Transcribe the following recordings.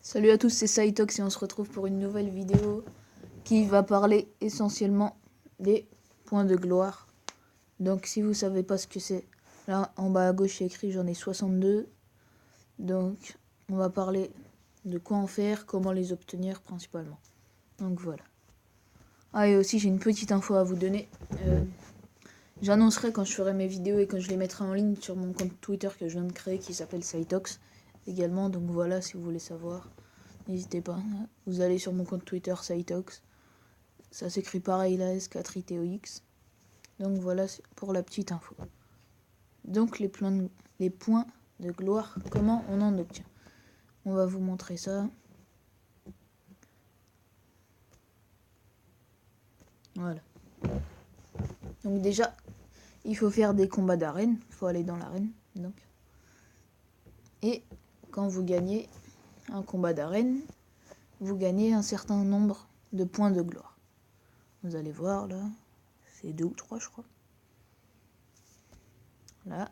Salut à tous, c'est Saitox et on se retrouve pour une nouvelle vidéo qui va parler essentiellement des points de gloire. Donc si vous savez pas ce que c'est, là en bas à gauche c'est écrit j'en ai 62. Donc on va parler de quoi en faire, comment les obtenir principalement. Donc voilà. Ah et aussi j'ai une petite info à vous donner. J'annoncerai quand je ferai mes vidéos et quand je les mettrai en ligne sur mon compte Twitter que je viens de créer qui s'appelle Saitox également. Donc voilà, si vous voulez savoir. N'hésitez pas, vous allez sur mon compte Twitter Saitox. Ça s'écrit pareil là, S4ITOX. Donc voilà pour la petite info. Donc les points de gloire, comment on en obtient. On va vous montrer ça. Voilà. Donc déjà, il faut faire des combats d'arène. Il faut aller dans l'arène. Donc. Et quand vous gagnez un combat d'arène, vous gagnez un certain nombre de points de gloire. Vous allez voir là, c'est 2 ou 3 je crois. Là,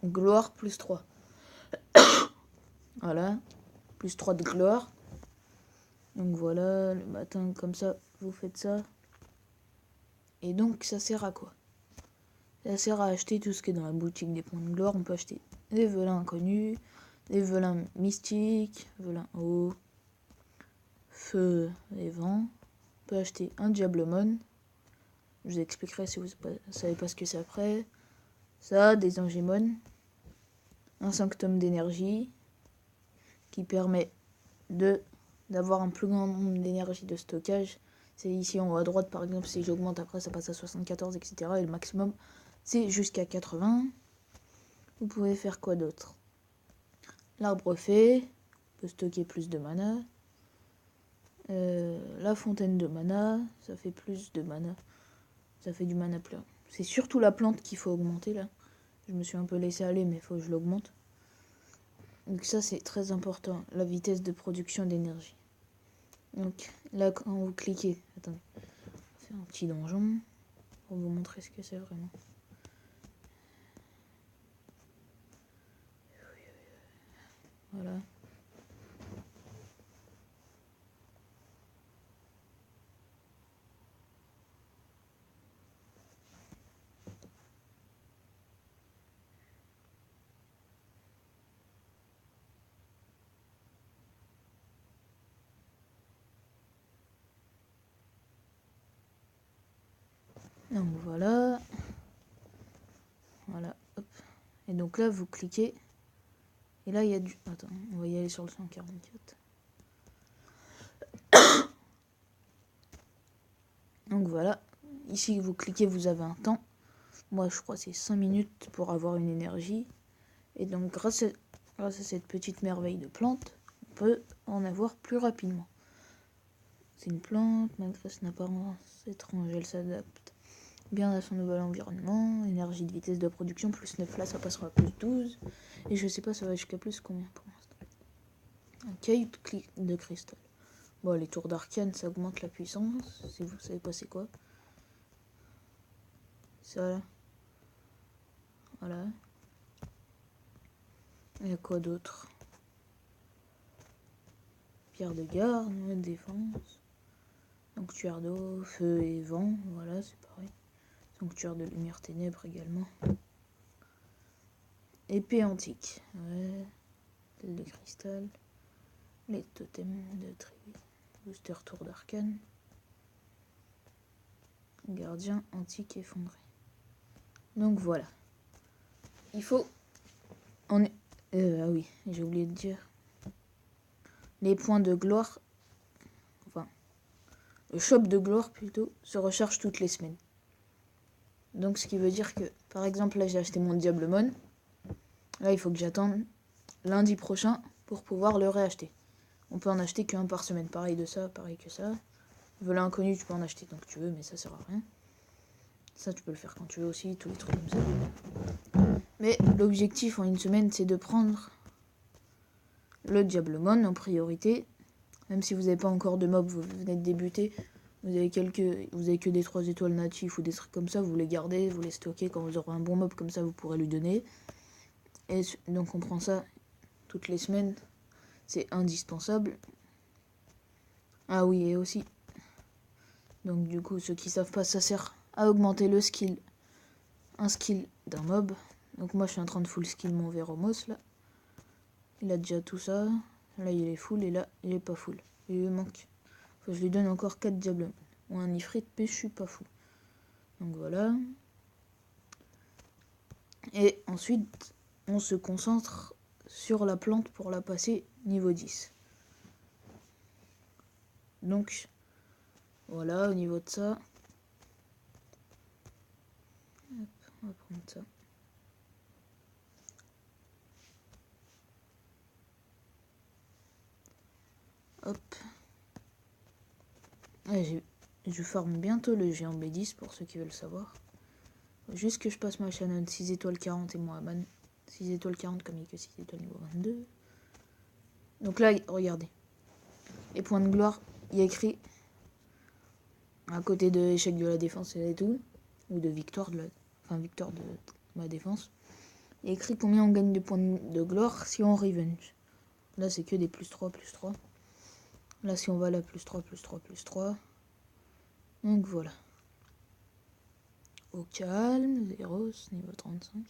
gloire plus 3. Voilà, plus 3 de gloire. Donc voilà, le matin comme ça, vous faites ça. Et donc ça sert à quoi? Ça sert à acheter tout ce qui est dans la boutique des points de gloire. On peut acheter des velins inconnus, des velins mystiques, velins haut, feu et vent. On peut acheter un diablemon. Je vous expliquerai si vous ne savez pas ce que c'est après. Ça, des angémon. Un sanctum d'énergie qui permet d'avoir un plus grand nombre d'énergie de stockage. C'est ici en haut à droite par exemple, si j'augmente après ça passe à 74, etc. Et le maximum c'est jusqu'à 80. Vous pouvez faire quoi d'autre? L'arbre fait peut stocker plus de mana. La fontaine de mana, ça fait plus de mana. Ça fait du mana plein. C'est surtout la plante qu'il faut augmenter là. Je me suis un peu laissé aller mais il faut que je l'augmente. Donc ça c'est très important, la vitesse de production d'énergie. Donc là quand vous cliquez, attendez, on va faire un petit donjon pour vous montrer ce que c'est vraiment. Voilà. Donc voilà. Voilà, hop. Et donc là vous cliquez. Et là il y a du... Attends, on va y aller sur le 144. Donc voilà. Ici vous cliquez, vous avez un temps. Moi je crois que c'est 5 minutes pour avoir une énergie. Et donc grâce à cette petite merveille de plante, on peut en avoir plus rapidement. C'est une plante, malgré son apparence étrange, elle s'adapte bien à son nouvel environnement. Énergie de vitesse de production, plus 9 là, ça passera à plus 12. Et je sais pas, ça va jusqu'à plus combien pour l'instant. Un caillou de cristal. Bon, les tours d'arcane, ça augmente la puissance. Si vous savez pas c'est quoi. Ça là. Voilà. Il y a quoi d'autre? Pierre de garde, défense. Sanctuaire d'eau, feu et vent. Voilà, c'est pareil. Sanctuaire de lumière ténèbres également. Épée antique. Ouais. Telle de cristal. Les totems de tribu. Booster tour d'arcane. Gardien antique effondré. Donc voilà. Il faut... ah oui, j'ai oublié de dire. Les points de gloire... Enfin, le shop de gloire plutôt, se recharge toutes les semaines. Donc ce qui veut dire que, par exemple, là j'ai acheté mon diablemon. Là il faut que j'attende lundi prochain pour pouvoir le réacheter. On peut en acheter qu'un par semaine. Pareil de ça, pareil que ça. Velin inconnu, tu peux en acheter tant que tu veux, mais ça sert à rien. Ça, tu peux le faire quand tu veux aussi, tous les trucs comme ça. Mais l'objectif en une semaine, c'est de prendre le diablemon en priorité. Même si vous n'avez pas encore de mob, vous venez de débuter, vous avez que des 3 étoiles natifs ou des trucs comme ça, vous les gardez, vous les stockez. Quand vous aurez un bon mob comme ça, vous pourrez lui donner. Et donc on prend ça toutes les semaines. c'est indispensable. Ah oui, et aussi, donc du coup, ceux qui savent pas, ça sert à augmenter le skill, un skill d'un mob. Donc moi, je suis en train de full skill mon Veromos, là. Il a déjà tout ça. Là, il est full, et là, il est pas full. Il lui manque. Faut que je lui donne encore 4 diables ou un ifrit, mais je suis pas fou. Donc voilà. Et ensuite, on se concentre sur la plante pour la passer niveau 10. Donc, voilà, au niveau de ça. Hop, on va prendre ça. Hop. Ouais, je farme bientôt le géant B10 pour ceux qui veulent savoir. Juste que je passe ma Shannon 6 étoiles 40 et moi Aman 6 étoiles 40 comme il que 6 étoiles niveau 22. Donc là, regardez. Les points de gloire, il y a écrit à côté de échec de la défense et tout, ou de victoire victoire de ma défense. Il y a écrit combien on gagne de points de gloire si on revenge. Là, c'est que des plus 3, plus 3. Là, si on va là, plus 3, plus 3, plus 3. Donc voilà. Au calme, Zéros, niveau 35.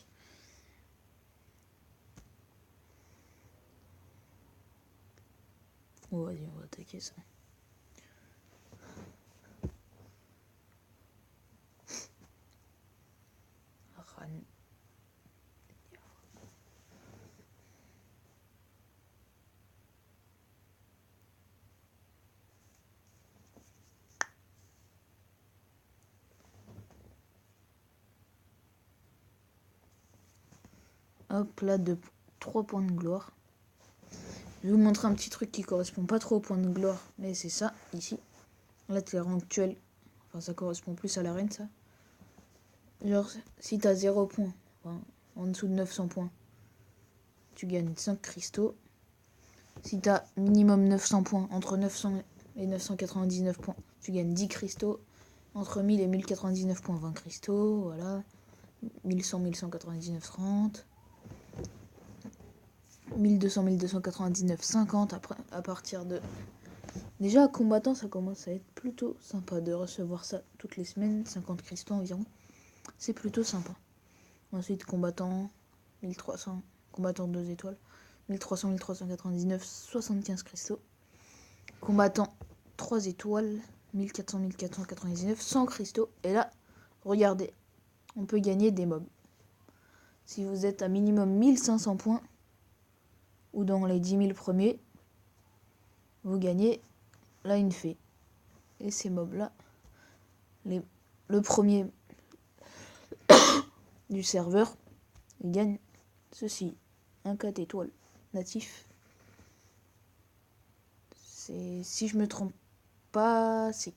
Oh, vas-y, on va attaquer ça. Ran. Hop, là, 3 points de gloire. Je vais vous montrer un petit truc qui correspond pas trop aux points de gloire, mais c'est ça, ici. Là, t'es rang actuel. Enfin, ça correspond plus à l'arène, ça. Genre, si t'as 0 points, enfin, en dessous de 900 points, tu gagnes 5 cristaux. Si t'as minimum 900 points, entre 900 et 999 points, tu gagnes 10 cristaux. Entre 1000 et 1099 points, 20 cristaux, voilà. 1100, 1199, 30. 1200, 1299, 50. Après, à partir de... Déjà, combattant, ça commence à être plutôt sympa de recevoir ça toutes les semaines, 50 cristaux environ. C'est plutôt sympa. Ensuite, combattant, 1300. Combattant 2 étoiles. 1300, 1399, 75 cristaux. Combattant 3 étoiles, 1400, 1499, 100 cristaux. Et là, regardez, on peut gagner des mobs. Si vous êtes à minimum 1500 points, ou dans les 10 000 premiers, vous gagnez là une fée. Et ces mobs-là, le premier du serveur, il gagne ceci, un 4 étoiles natif. C'est, si je me trompe pas, c'est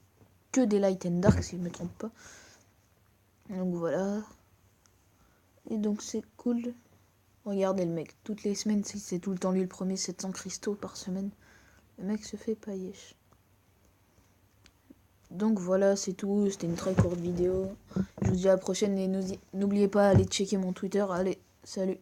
que des light and dark si je me trompe pas. Donc voilà. Et donc c'est cool. Regardez le mec, toutes les semaines, si c'est tout le temps lui le premier, 700 cristaux par semaine. Le mec se fait pailleche. Donc voilà, c'est tout. C'était une très courte vidéo. Je vous dis à la prochaine et n'oubliez pas d'aller checker mon Twitter. Allez, salut.